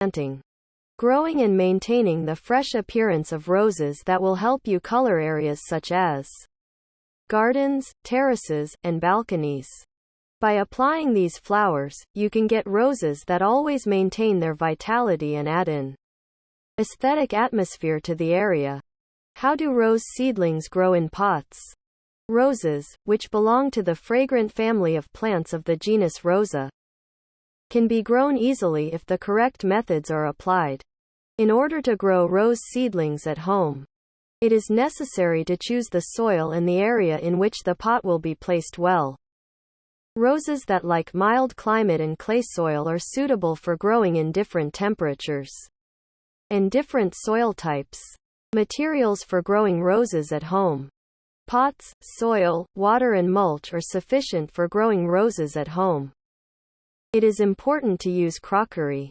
planting. Growing and maintaining the fresh appearance of roses that will help you color areas such as gardens, terraces, and balconies. By applying these flowers, you can get roses that always maintain their vitality and add an aesthetic atmosphere to the area. How do rose seedlings grow in pots? Roses, which belong to the fragrant family of plants of the genus Rosa, can be grown easily if the correct methods are applied. In order to grow rose seedlings at home, it is necessary to choose the soil and the area in which the pot will be placed well. Roses that like mild climate and clay soil are suitable for growing in different temperatures and different soil types. Materials for growing roses at home. Pots, soil, water and mulch are sufficient for growing roses at home. It is important to use crockery.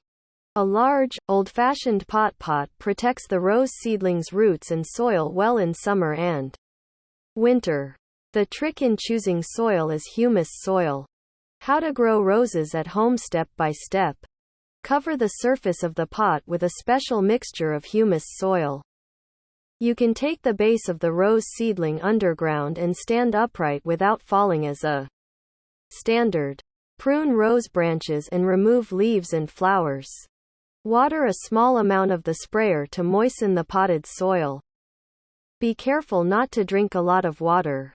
A large, old-fashioned pot protects the rose seedling's roots and soil well in summer and winter. The trick in choosing soil is humus soil. How to grow roses at home step by step. Cover the surface of the pot with a special mixture of humus soil. You can take the base of the rose seedling underground and stand upright without falling as a standard. Prune rose branches and remove leaves and flowers. Water a small amount of the sprayer to moisten the potted soil. Be careful not to drink a lot of water.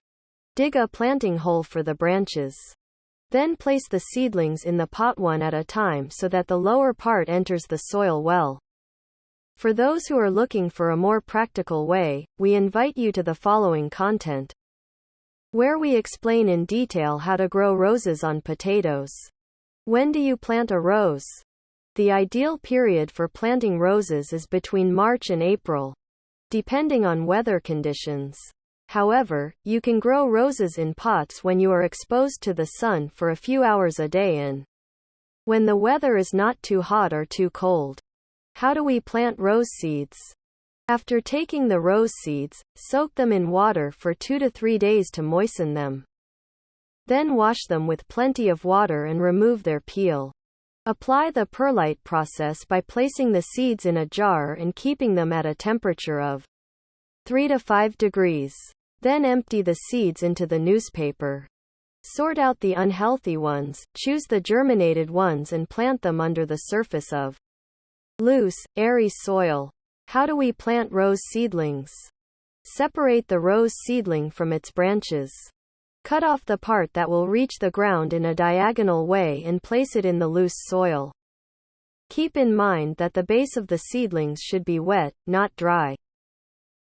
Dig a planting hole for the branches. Then place the seedlings in the pot one at a time so that the lower part enters the soil well. For those who are looking for a more practical way, we invite you to the following content, where we explain in detail how to grow roses on potatoes. When do you plant a rose? The ideal period for planting roses is between March and April, depending on weather conditions. However, you can grow roses in pots when you are exposed to the sun for a few hours a day and when the weather is not too hot or too cold. How do we plant rose seeds? After taking the rose seeds, soak them in water for 2 to 3 days to moisten them. Then wash them with plenty of water and remove their peel. Apply the perlite process by placing the seeds in a jar and keeping them at a temperature of 3 to 5 degrees. Then empty the seeds into the newspaper. Sort out the unhealthy ones, choose the germinated ones and plant them under the surface of loose, airy soil. How do we plant rose seedlings? Separate the rose seedling from its branches. Cut off the part that will reach the ground in a diagonal way and place it in the loose soil. Keep in mind that the base of the seedlings should be wet, not dry.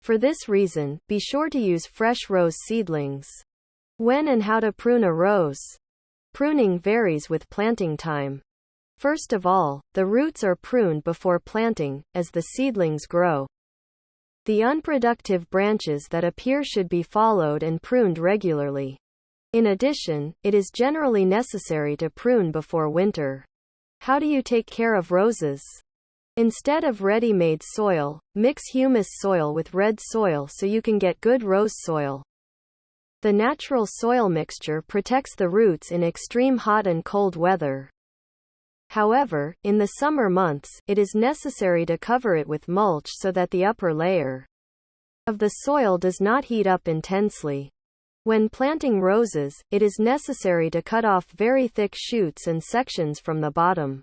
For this reason, be sure to use fresh rose seedlings. When and how to prune a rose? Pruning varies with planting time. First of all, the roots are pruned before planting, as the seedlings grow. The unproductive branches that appear should be followed and pruned regularly. In addition, it is generally necessary to prune before winter. How do you take care of roses? Instead of ready-made soil, mix humus soil with red soil so you can get good rose soil. The natural soil mixture protects the roots in extreme hot and cold weather. However, in the summer months, it is necessary to cover it with mulch so that the upper layer of the soil does not heat up intensely. When planting roses, it is necessary to cut off very thick shoots and sections from the bottom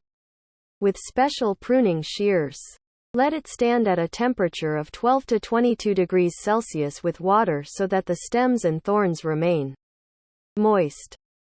with special pruning shears. Let it stand at a temperature of 12 to 22 degrees Celsius with water so that the stems and thorns remain moist.